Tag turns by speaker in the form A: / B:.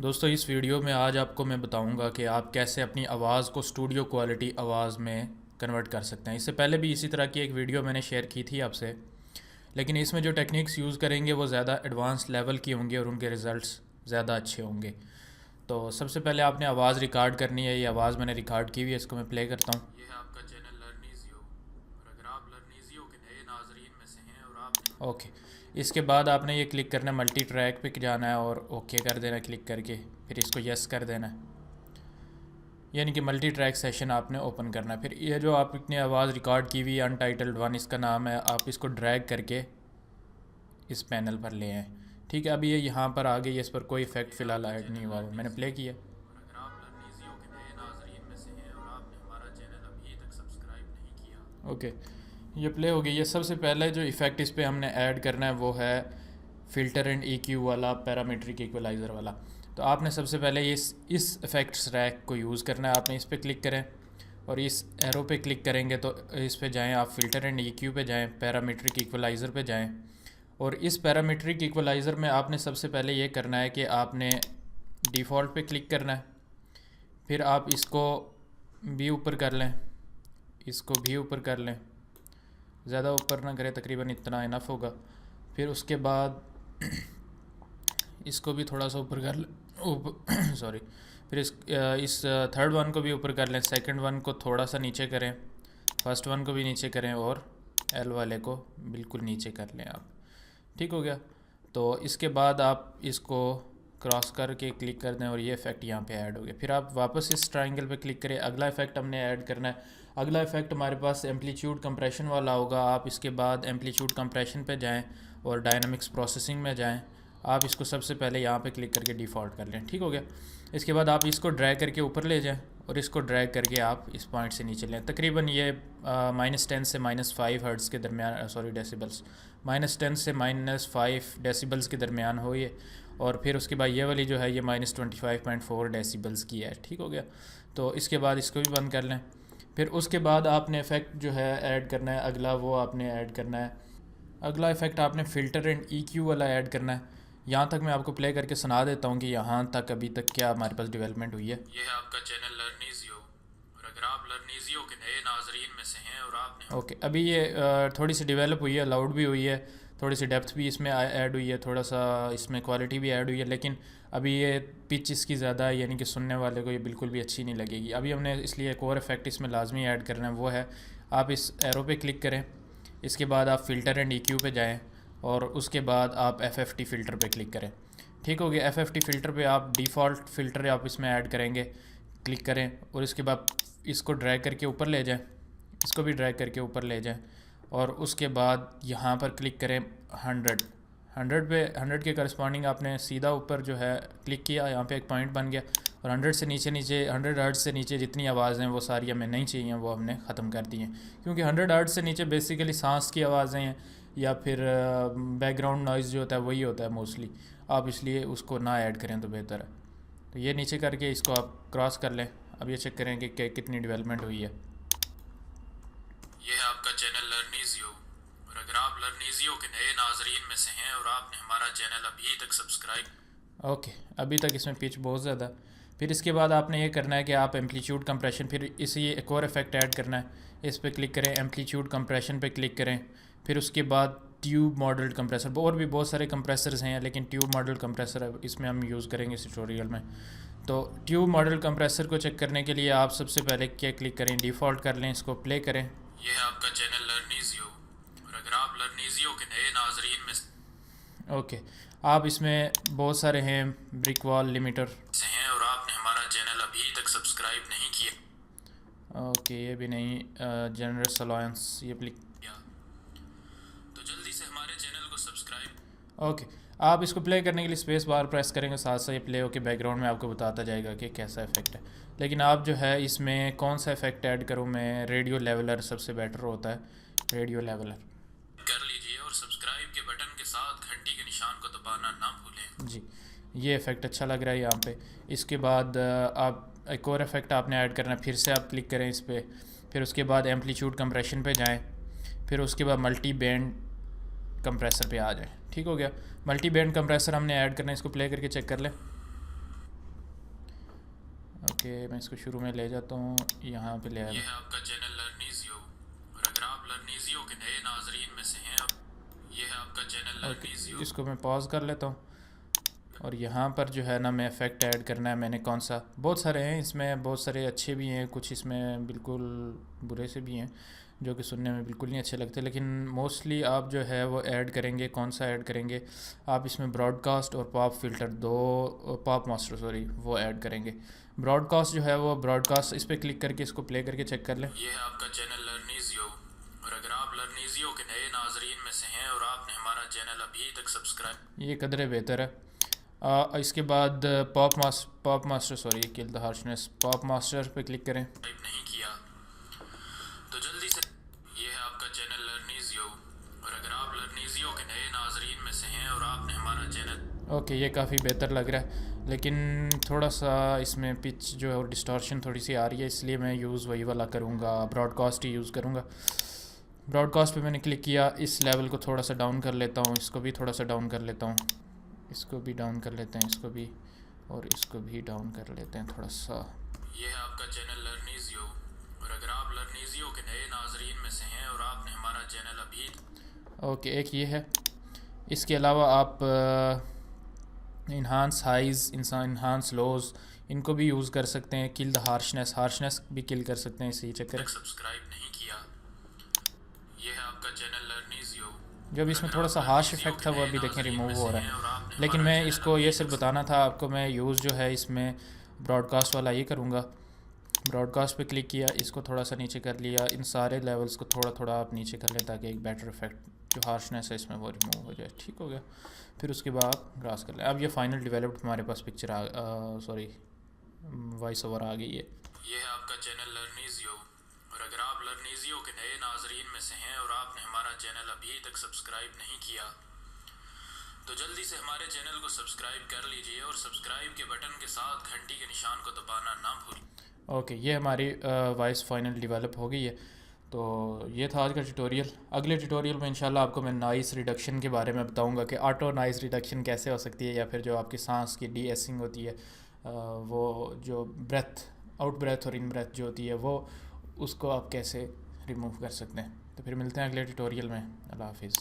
A: दोस्तों इस वीडियो में आज आपको मैं बताऊंगा कि आप कैसे अपनी आवाज़ को स्टूडियो क्वालिटी आवाज़ में कन्वर्ट कर सकते हैं। इससे पहले भी इसी तरह की एक वीडियो मैंने शेयर की थी आपसे, लेकिन इसमें जो टेक्निक्स यूज़ करेंगे वो ज़्यादा एडवांस लेवल की होंगी और उनके रिज़ल्ट्स ज़्यादा अच्छे होंगे। तो सबसे पहले आपने आवाज़ रिकॉर्ड करनी है। ये आवाज़ मैंने रिकॉर्ड की हुई है, इसको मैं प्ले करता हूँ। ये है आपका चैनल लर्न इज़ियो, और अगर आप लर्न इज़ियो के नए नाजरीन में से हैं और आप ओके, इसके बाद आपने ये क्लिक करना है, मल्टी ट्रैक पे जाना है और ओके कर देना क्लिक करके, फिर इसको यस कर देना है, यानी कि मल्टी ट्रैक सेशन आपने ओपन करना है। फिर ये जो आपने आवाज़ रिकॉर्ड की हुई अनटाइटल्ड वन, इसका नाम है, आप इसको ड्रैग करके इस पैनल पर ले आए। ठीक है, अभी ये यहाँ पर आ गई, इस पर कोई इफेक्ट फ़िलहाल ऐड नहीं हुआ, मैंने प्ले किया। ओके, ये प्ले हो गई। ये सबसे पहले जो इफ़ेक्ट इस पर हमने ऐड करना है वो है फ़िल्टर एंड EQ वाला, पैरामीट्रिक इक्वलाइज़र वाला। तो आपने सबसे पहले इस इफ़ेक्ट्स रैक को यूज़ करना है। आपने इस पर क्लिक करें और इस एरो पे क्लिक करेंगे तो इस पे जाएं, आप फ़िल्टर एंड EQ पे जाएं, पैरामीट्रिक इक्वलाइज़र पे जाएं, और इस पैरामीट्रिक इक्वलाइज़र में आपने सबसे पहले ये करना है कि आपने डिफ़ॉल्ट पे क्लिक करना है। फिर आप इसको भी ऊपर कर लें, इसको भी ऊपर कर लें, ज़्यादा ऊपर ना करें, तकरीबन इतना इनफ होगा। फिर उसके बाद इसको भी थोड़ा सा ऊपर कर लें, सॉरी। फिर इस थर्ड वन को भी ऊपर कर लें, सेकंड वन को थोड़ा सा नीचे करें, फर्स्ट वन को भी नीचे करें और एल वाले को बिल्कुल नीचे कर लें आप। ठीक हो गया। तो इसके बाद आप इसको क्रॉस करके क्लिक कर दें और ये इफ़ेक्ट यहाँ पे ऐड हो गया। फिर आप वापस इस ट्रायंगल पे क्लिक करें, अगला इफ़ेक्ट हमने ऐड करना है। अगला इफ़ेक्ट हमारे पास एम्पलीट्यूड कंप्रेशन वाला होगा। आप इसके बाद एम्पलीट्यूड कंप्रेशन पे जाएं और डायनामिक्स प्रोसेसिंग में जाएं। आप इसको सबसे पहले यहाँ पे क्लिक करके डिफ़ॉल्ट कर लें। ठीक हो गया। इसके बाद आप इसको ड्रैग करके ऊपर ले जाएं और इसको ड्रैग करके आप इस पॉइंट से नीचे लें। तकरीबन ये -10 से -5 हर्ट्ज़ के दरमियान, सॉरी डेसिबल्स, -10 से -5 डेसिबल्स के दरमियान हो ये। और फिर उसके बाद ये वाली जो है ये -25.4 डेसिबल्स की है। ठीक हो गया। तो इसके बाद इसको भी बंद कर लें। फिर उसके बाद आपने इफ़ेक्ट जो है ऐड करना है, अगला वो आपने ऐड करना है। अगला इफ़ेक्ट आपने फ़िल्टर एंड EQ वाला ऐड करना है। यहाँ तक मैं आपको प्ले करके सुना देता हूँ कि यहाँ तक अभी तक क्या हमारे पास डेवलपमेंट हुई है। ये है आपका चैनल लर्निजियो, और अगर आप लर्निजियो के नए नाजरीन में से हैं और आपने ओके, अभी ये थोड़ी सी डेवलप हुई है, लाउड भी हुई है, थोड़ी सी डेप्थ भी इसमें ऐड हुई है, थोड़ा सा इसमें क्वालिटी भी ऐड हुई है, लेकिन अभी ये पिच इसकी ज़्यादा है, यानी कि सुनने वाले को ये बिल्कुल भी अच्छी नहीं लगेगी। अभी हमने इसलिए एक और इफ़ेक्ट इसमें लाजमी ऐड करना है, वो है आप इस एरो पे क्लिक करें, इसके बाद आप फ़िल्टर एंड EQ पे जाएं और उसके बाद आप FFT फ़िल्टर पे क्लिक करें। ठीक हो गया। FFT फ़िल्टर पे आप डिफ़ॉल्ट फ़िल्टर आप इसमें ऐड करेंगे, क्लिक करें और इसके बाद इसको ड्रैग करके ऊपर ले जाएं, इसको भी ड्रैग करके ऊपर ले जाएं, और उसके बाद यहाँ पर क्लिक करें 100 पे। 100 के करस्पॉन्डिंग आपने सीधा ऊपर जो है क्लिक किया, यहाँ पे एक पॉइंट बन गया, और 100 से नीचे 100 हर्ट्ज़ से नीचे जितनी आवाज़ें वो सारी हमें नहीं चाहिए, वो हमने ख़त्म कर दी हैं। क्योंकि 100 हर्ट्ज़ से नीचे बेसिकली सांस की आवाज़ें हैं या फिर बैकग्राउंड नॉइज़ जो होता है वही होता है मोस्टली। आप इसलिए उसको ना ऐड करें तो बेहतर है। तो ये नीचे करके इसको आप क्रॉस कर लें। अब ये चेक करें कि कितनी डेवलपमेंट हुई है। ये है आपका चैनल लर्निजियो, और अगर आप लर्निजियो के नए नाजरीन में से हैं और आपने हमारा चैनल अभी तक सब्सक्राइब ओके, अभी तक इसमें पिच बहुत ज़्यादा। फिर इसके बाद आपने ये करना है कि आप एम्पलीट्यूड कंप्रेशन, फिर इसी एक और इफ़ेक्ट ऐड करना है। इस पर क्लिक करें, एम्पलीट्यूड कंप्रेशन पे क्लिक करें, फिर उसके बाद ट्यूब मॉडल कंप्रेसर, और भी बहुत सारे कंप्रेसर्स हैं लेकिन ट्यूब मॉडल कंप्रेसर इसमें हम यूज़ करेंगे इस ट्यूटोरियल में। तो ट्यूब मॉडल कंप्रेसर को चेक करने के लिए आप सबसे पहले क्या क्लिक करें, डिफ़ॉल्ट कर लें, इसको प्ले करें। ये है आपका चैनल लर्निजियो, और अगर आप लर्निजियो के नए नाजरीन में ओके, आप इसमें बहुत सारे हैं, ब्रिक वॉल लिमिटर से हैं और आपने हमारा चैनल अभी तक सब्सक्राइब नहीं किया ओके, ये भी नहीं, जनरस अलायंस ये क्लिक किया, तो जल्दी से हमारे चैनल को सब्सक्राइब ओके। आप इसको प्ले करने के लिए स्पेस बार प्रेस करेंगे, साथ साथ ये प्ले होकर बैकग्राउंड में आपको बताता जाएगा कि कैसा इफेक्ट है। लेकिन आप जो है इसमें कौन सा इफेक्ट ऐड करूँ मैं, रेडियो लेवलर सबसे बेटर होता है, रेडियो लेवलर कर लीजिए और सब्सक्राइब के बटन के साथ घंटी के निशान को दबाना ना भूलें जी। ये इफ़ेक्ट अच्छा लग रहा है यहाँ पे। इसके बाद आप एक और इफ़ेक्ट आपने ऐड करना है, फिर से आप क्लिक करें इस पर, फिर उसके बाद एम्पलीट्यूड कंप्रेशन पे जाएं, फिर उसके बाद मल्टी बैंड कंप्रेसर पे आ जाए। ठीक हो गया। मल्टी बैंड कंप्रेसर हमने ऐड करना है, इसको प्ले करके चेक कर लें। ओके, मैं इसको शुरू में ले जाता हूँ, यहाँ पे ले आया।
B: ये है आपका चैनल लर्निजियो, और अगर आप लर्निजियो के नए नाजरीन में से हैं, ये है आपका चैनल
A: ओके,
B: लर्निजियो।
A: इसको मैं पॉज कर लेता हूँ। और यहाँ पर जो है ना, मैं इफ़ेक्ट ऐड करना है मैंने कौन सा, बहुत सारे हैं इसमें, बहुत सारे अच्छे भी हैं, कुछ इसमें बिल्कुल बुरे से भी हैं जो कि सुनने में बिल्कुल नहीं अच्छे लगते। लेकिन मोस्टली आप जो है वो ऐड करेंगे, कौन सा ऐड करेंगे आप इसमें, ब्रॉडकास्ट और पॉप फिल्टर, दो पॉप मास्टर सॉरी, वो ऐड करेंगे। ब्रॉडकास्ट जो है वो ब्रॉडकास्ट, इस पर क्लिक करके इसको प्ले करके चेक कर लें।
B: ये है आपका चैनल लर्निजियो, और अगर आप लर्निजियो के नए नाजरीन में से हैं और आपने हमारा चैनल अभी तक सब्सक्राइब,
A: ये कदरे बेहतर है। इसके बाद pop master sorry, kill the harshness, pop master पे क्लिक करें।
B: नहीं किया तो जल्दी से, ये है आपका चैनल लर्निजियो, और अगर आप लर्निजियो के नए नाजरीन में से हैं और आपने हमारा चैनल,
A: ओके, ये काफ़ी बेहतर लग रहा है, लेकिन थोड़ा सा इसमें पिच जो है वो डिस्टॉर्शन थोड़ी सी आ रही है, इसलिए मैं यूज़ वही वाला करूँगा, ब्रॉडकास्ट ही यूज़ करूँगा। ब्रॉडकास्ट पे मैंने क्लिक किया, इस लेवल को थोड़ा सा डाउन कर लेता हूँ, इसको भी थोड़ा सा डाउन कर लेता हूँ, इसको भी डाउन कर लेते हैं, इसको भी, और इसको भी डाउन कर लेते हैं थोड़ा सा।
B: ये है आपका चैनल लर्निजियो, और अगर आप लर्निजियो के नए नाजरीन में से हैं और आपने हमारा चैनल अभी,
A: ओके, एक ये है। इसके अलावा आप इन्हांस हाइज, इन्हांस लोज, इनको भी यूज़ कर सकते हैं। किल द हार्शनेस, हार्शनेस भी किल कर सकते हैं इसी चक्कर में।
B: सब्सक्राइब नहीं किया, ये है आपका चैनल लर्निजियो,
A: जब इसमें थोड़ा सा हार्श इफेक्ट था वो अभी देखें रिमूव हो रहा है, लेकिन मैं इसको ये सिर्फ बताना था आपको, मैं यूज़ जो है इसमें ब्रॉडकास्ट वाला ये करूँगा। ब्रॉडकास्ट पे क्लिक किया, इसको थोड़ा सा नीचे कर लिया, इन सारे लेवल्स को थोड़ा थोड़ा आप नीचे कर लें ताकि एक बेटर इफेक्ट जो हार्शनेस है इसमें वो रिमूव हो जाए। ठीक हो गया, फिर उसके बाद ग्रास कर लें। अब ये फाइनल डेवलप्ड हमारे पास पिक्चर सॉरी वॉइस ओवर आ गई है।
B: ये है आपका चैनल लर्निजियो, और अगर आप लर्निजियो के नए नाजरीन में से हैं और आपने हमारा चैनल अभी तक सब्सक्राइब नहीं किया तो जल्दी से हमारे चैनल को सब्सक्राइब कर लीजिए, और सब्सक्राइब के बटन के साथ घंटी के निशान को दबाना ना भूलिए।
A: ओके, ये हमारी वॉइस फाइनल डेवलप हो गई है। तो ये था आज का ट्यूटोरियल। अगले ट्यूटोरियल में इंशाल्लाह आपको मैं नॉइस रिडक्शन के बारे में बताऊंगा कि ऑटो नॉइस रिडक्शन कैसे हो सकती है, या फिर जो आपकी सांस की डी एसिंग होती है, वो जो ब्रेथ, आउट ब्रेथ और इन ब्रेथ जो होती है, वो उसको आप कैसे रिमूव कर सकते हैं। तो फिर मिलते हैं अगले ट्यूटोरियल में। अल्लाह हाफिज़।